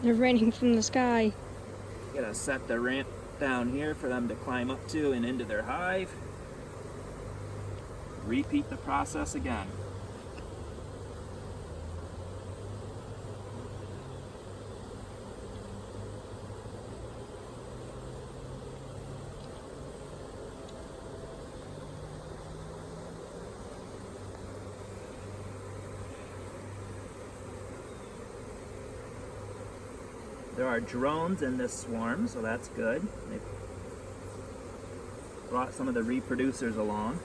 They're raining from the sky. Gotta set the ramp down here for them to climb up to and into their hive. Repeat the process again. There are drones in this swarm, so that's good. They brought some of the reproducers along.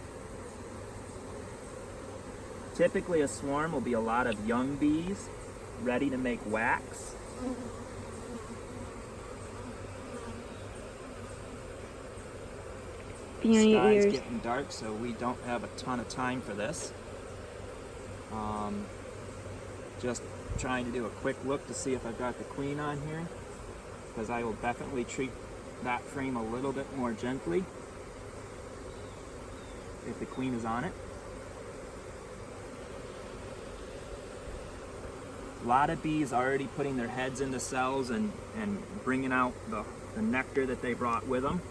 Typically a swarm will be a lot of young bees ready to make wax. Behind your Sky's ears. getting dark, so we don't have a ton of time for this. Just trying to do a quick look to see if I've got the queen on here, because I will definitely treat that frame a little bit more gently if the queen is on it. A lot of bees already putting their heads in the cells and bringing out the nectar that they brought with them.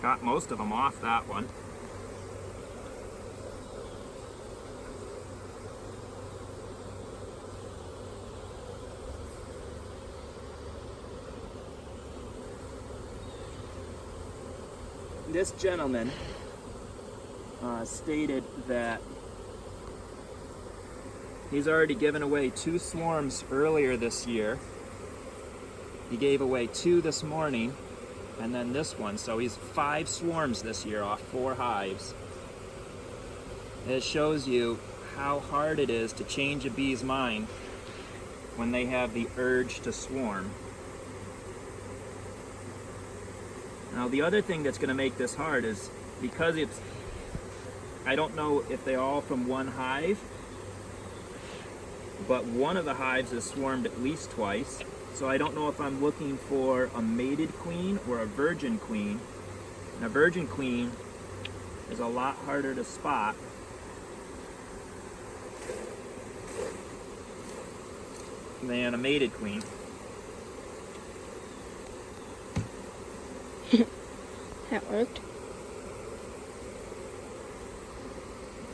Got most of them off that one. This gentleman stated that he's already given away 2 swarms earlier this year. He gave away 2 this morning, and then this one. So he's 5 swarms this year off 4 hives. It shows you how hard it is to change a bee's mind when they have the urge to swarm. Now the other thing that's going to make this hard is because I don't know if they're all from one hive, but one of the hives is swarmed at least twice. So I don't know if I'm looking for a mated queen or a virgin queen. And a virgin queen is a lot harder to spot than a mated queen. That worked.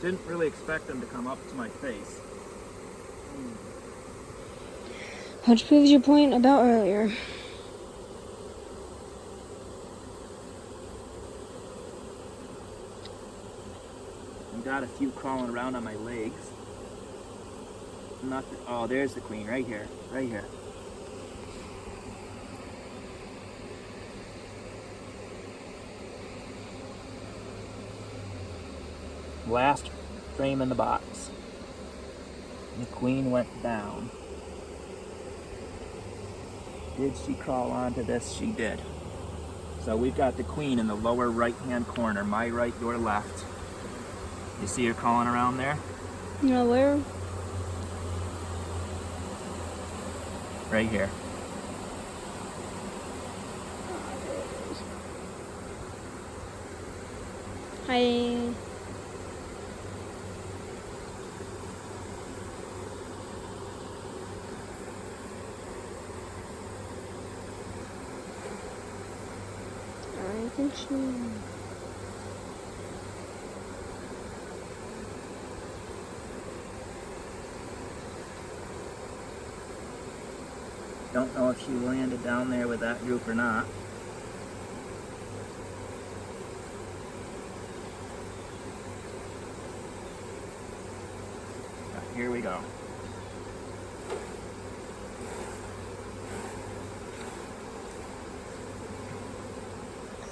Didn't really expect them to come up to my face. Which proves your point about earlier. I've got a few crawling around on my legs. Nothing. Oh, there's the queen right here. Right here. Last frame in the box. The queen went down. Did she crawl onto this? She did. So we've got the queen in the lower right-hand corner. My right, your left. You see her crawling around there? No, where? Right here. I think she... Don't know if she landed down there with that group or not. Here we go.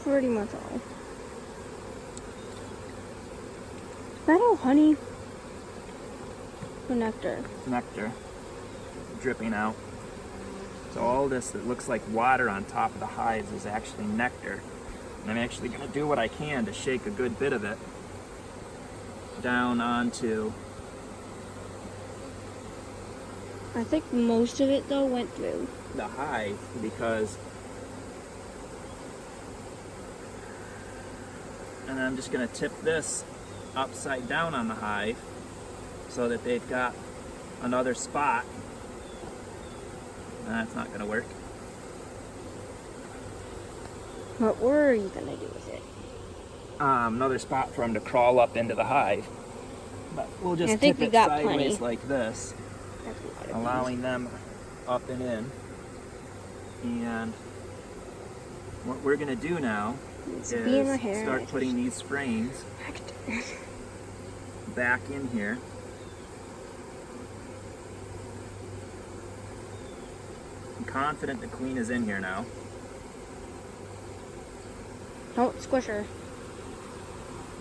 Pretty much all. Is that all honey? Or nectar? Nectar dripping out. So all this that looks like water on top of the hives is actually nectar. And I'm actually going to do what I can to shake a good bit of it down onto... I think most of it, though, went through the hive, because... And I'm just going to tip this upside down on the hive so that they've got another spot. That's not going to work. What were you gonna do with it? Another spot for them to crawl up into the hive. But we'll just I think tip we it got sideways plenty. like this, That's a lot of allowing them up and in. And what we're going to do now bees. It's a bee in my is hair. start putting these frames back in here. I'm confident the queen is in here now. Don't squish her.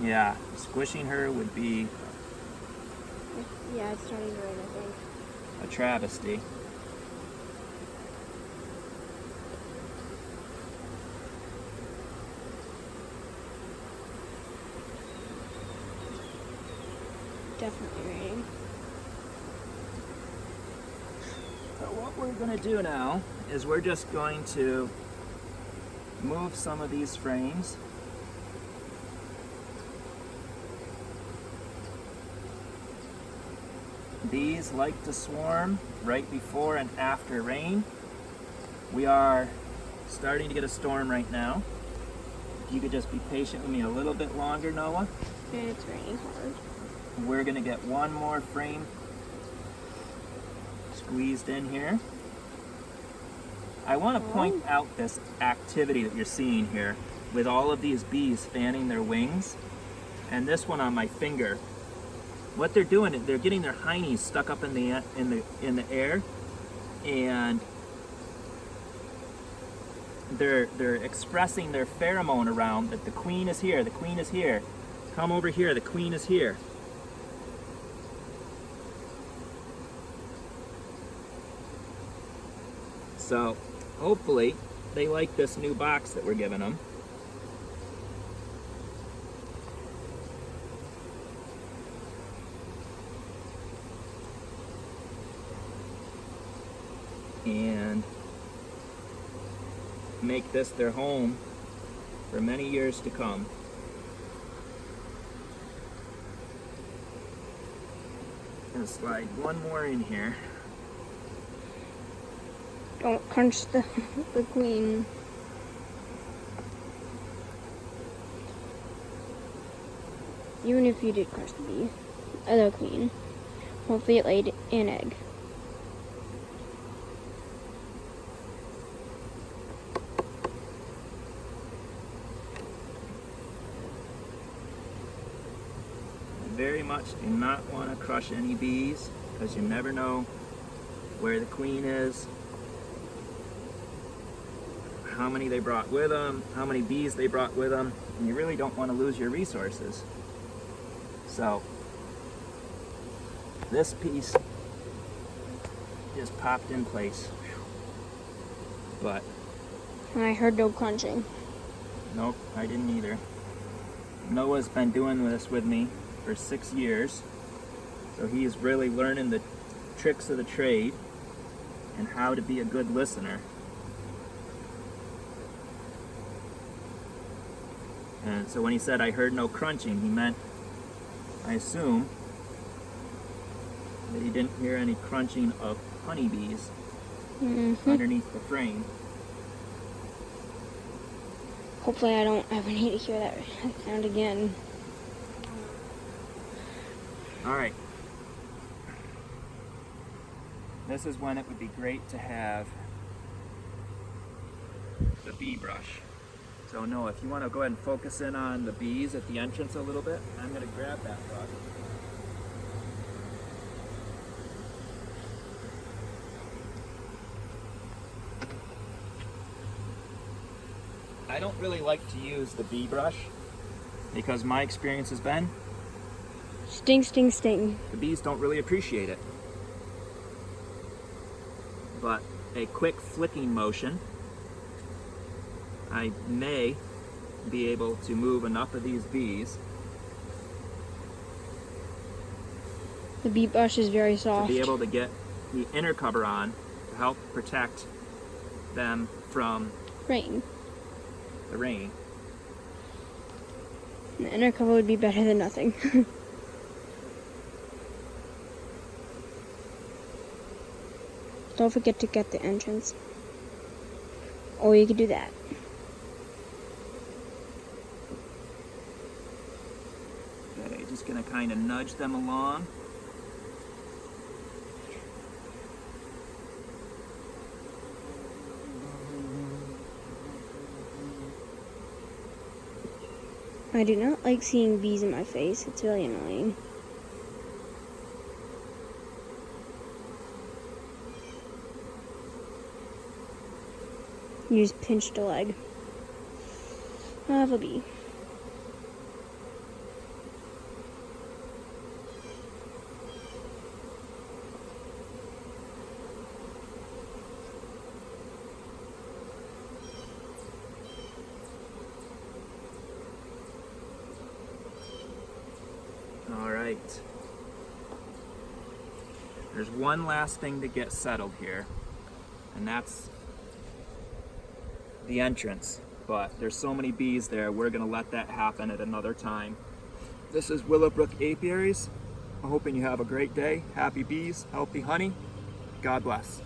Yeah, squishing her would be Yeah, it's starting to rain, I think. a travesty. Definitely raining. So what we're going to do now is we're just going to move some of these frames. Bees like to swarm right before and after rain. We are starting to get a storm right now. If you could just be patient with me a little bit longer, Noah. And it's raining hard. We're going to get one more frame squeezed in here. I want to point out this activity that you're seeing here with all of these bees fanning their wings, and this one on my finger. What they're doing is they're getting their hiney's stuck up in the air, and they're expressing their pheromone around that the queen is here, the queen is here. Come over here, the queen is here. So hopefully they like this new box that we're giving them. And make this their home for many years to come. I'm gonna slide one more in here. Don't crunch the queen. Even if you did crunch the queen, hopefully it laid an egg. Very much do not want to crush any bees because you never know where the queen is, how many they brought with them, how many bees they brought with them, and you really don't want to lose your resources. So this piece just popped in place, but I heard no crunching. nope, I didn't either. Noah's been doing this with me for 6 years, so he's really learning the tricks of the trade and how to be a good listener. And so when he said I heard no crunching, he meant, I assume, that he didn't hear any crunching of honeybees underneath the frame. Hopefully I don't ever need to hear that sound again. Alright. This is when it would be great to have the bee brush. So Noah, if you want to go ahead and focus in on the bees at the entrance a little bit, I'm going to grab that brush. I don't really like to use the bee brush because my experience has been Sting, sting, sting. the bees don't really appreciate it. But a quick flicking motion, I may be able to move enough of these bees The bee brush is very to soft. be able to get the inner cover on to help protect them from Rain. the rain. The inner cover would be better than nothing. Don't forget to get the entrance. Or you could do that. Okay, just gonna kind of nudge them along. I do not like seeing bees in my face. It's really annoying. You just pinched a leg of a bee. All right. There's one last thing to get settled here, and that's the entrance. But there's so many bees there, we're gonna let that happen at another time. This is Willowbrook Apiaries. I'm hoping you have a great day. Happy bees, healthy honey. God bless.